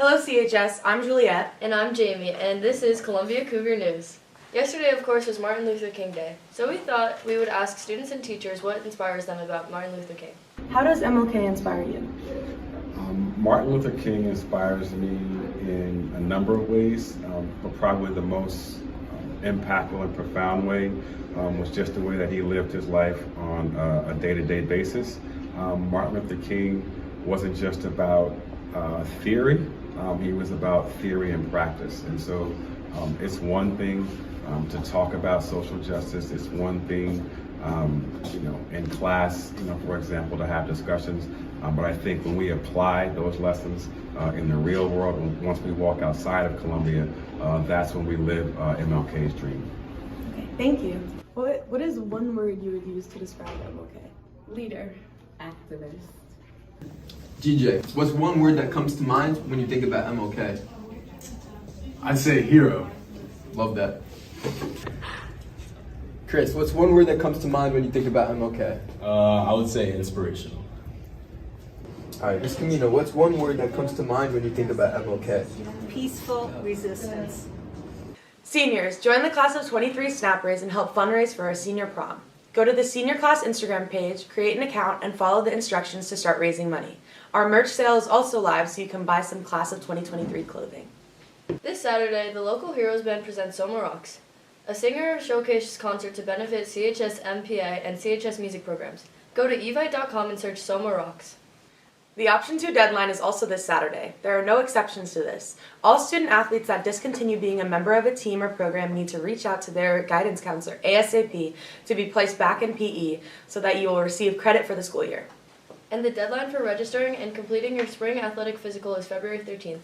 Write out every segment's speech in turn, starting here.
Hello CHS, I'm Juliet. And I'm Jamie, and this is Columbia Cougar News. Yesterday, of course, was Martin Luther King Day, so we thought we would ask students and teachers what inspires them about Martin Luther King. How does MLK inspire you? Martin Luther King inspires me in a number of ways, but probably the most impactful and profound way was just the way that he lived his life on a day-to-day basis. Martin Luther King wasn't just about theory, he was about theory and practice. And so it's one thing to talk about social justice, it's one thing in class, for example, to have discussions. But I think when we apply those lessons in the real world, once we walk outside of Columbia, that's when we live MLK's dream. Okay, thank you. What is one word you would use to describe MLK? Leader. Activist. DJ, what's one word that comes to mind when you think about MLK? I'd say hero. Love that. Chris, what's one word that comes to mind when you think about MLK? I would say inspirational. Alright, Ms. Camino, what's one word that comes to mind when you think about MLK? Peaceful resistance. Seniors, join the class of 23 Snap Raise and help fundraise for our senior prom. Go to the senior class Instagram page, create an account, and follow the instructions to start raising money. Our merch sale is also live, so you can buy some class of 2023 clothing. This Saturday, the local Heroes Band presents Soma Rocks, a singer showcase concert to benefit CHS MPA and CHS music programs. Go to evite.com and search Soma Rocks. The Option 2 deadline is also this Saturday. There are no exceptions to this. All student athletes that discontinue being a member of a team or program need to reach out to their guidance counselor ASAP to be placed back in PE so that you will receive credit for the school year. And the deadline for registering and completing your spring athletic physical is February 13th.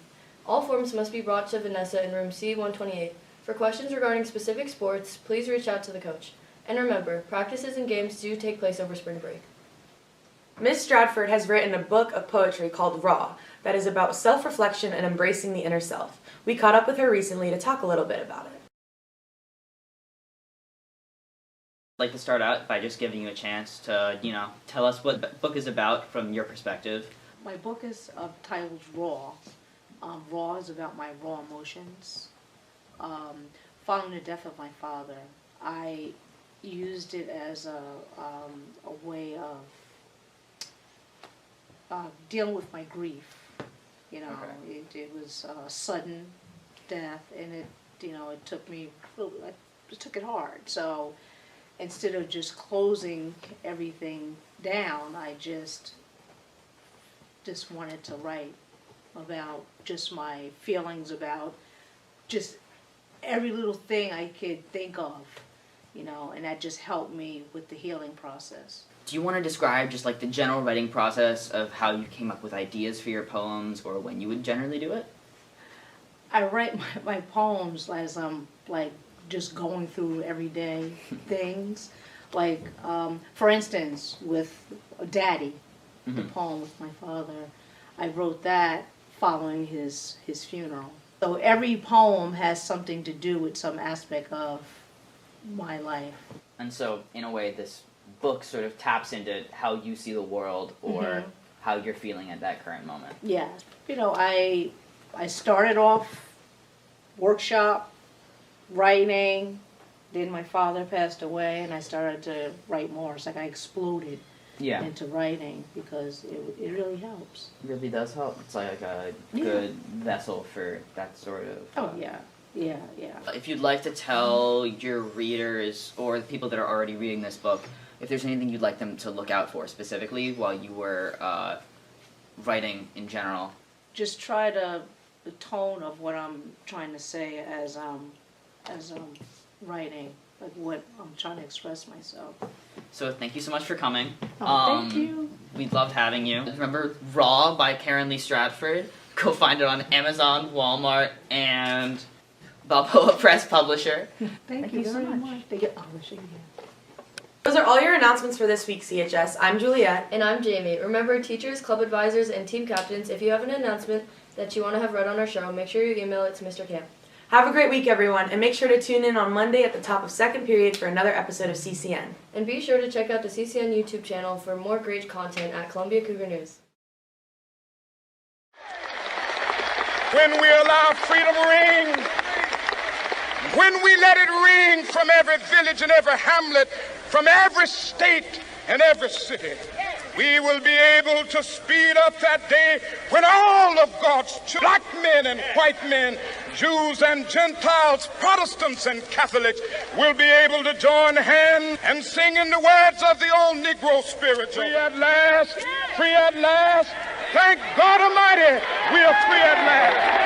All forms must be brought to Vanessa in room C128. For questions regarding specific sports, please reach out to the coach. And remember, practices and games do take place over spring break. Ms. Stratford has written a book of poetry called Raw that is about self-reflection and embracing the inner self. We caught up with her recently to talk a little bit about it. I'd like to start out by just giving you a chance to, tell us what the book is about from your perspective. My book is titled Raw. Raw is about my raw emotions. Following the death of my father, I used it as a way of dealing with my grief. Okay. It was a sudden death, and it took it hard. So instead of just closing everything down, I just wanted to write about just my feelings about just every little thing I could think of, and that just helped me with the healing process. Do you want to describe just like the general writing process of how you came up with ideas for your poems or when you would generally do it? I write my poems as I'm just going through everyday things. For instance, with Daddy, the poem with my father, I wrote that following his funeral. So every poem has something to do with some aspect of my life. And so, in a way, this book sort of taps into how you see the world or how you're feeling at that current moment. Yeah. I started off workshop, writing, then my father passed away, and I started to write more. It's like I exploded into writing because it really helps. It really does help. It's like a good vessel for that sort of... Oh, yeah. Yeah. If you'd like to tell your readers or the people that are already reading this book, if there's anything you'd like them to look out for specifically while you were writing in general. Just try the tone of what I'm trying to say as writing, like what I'm trying to express myself. So thank you so much for coming. Thank you. We loved having you. Remember Raw by Karen Lee Stratford? Go find it on Amazon, Walmart, and Balboa Press Publisher. Thank you very much. Those are all your announcements for this week, CHS. I'm Juliet. And I'm Jamie. Remember, teachers, club advisors, and team captains, if you have an announcement that you want to have read on our show, make sure you email it to Mr. Camp. Have a great week, everyone, and make sure to tune in on Monday at the top of second period for another episode of CCN. And be sure to check out the CCN YouTube channel for more great content at Columbia Cougar News. when we allow freedom ring, when we let it ring from every village and every hamlet, from every state and every city, we will be able to speed up that day when all of God's children, black men and white men, Jews and Gentiles, Protestants and Catholics, will be able to join hands and sing in the words of the old Negro spiritual. Free at last, free at last. Thank God Almighty, we are free at last.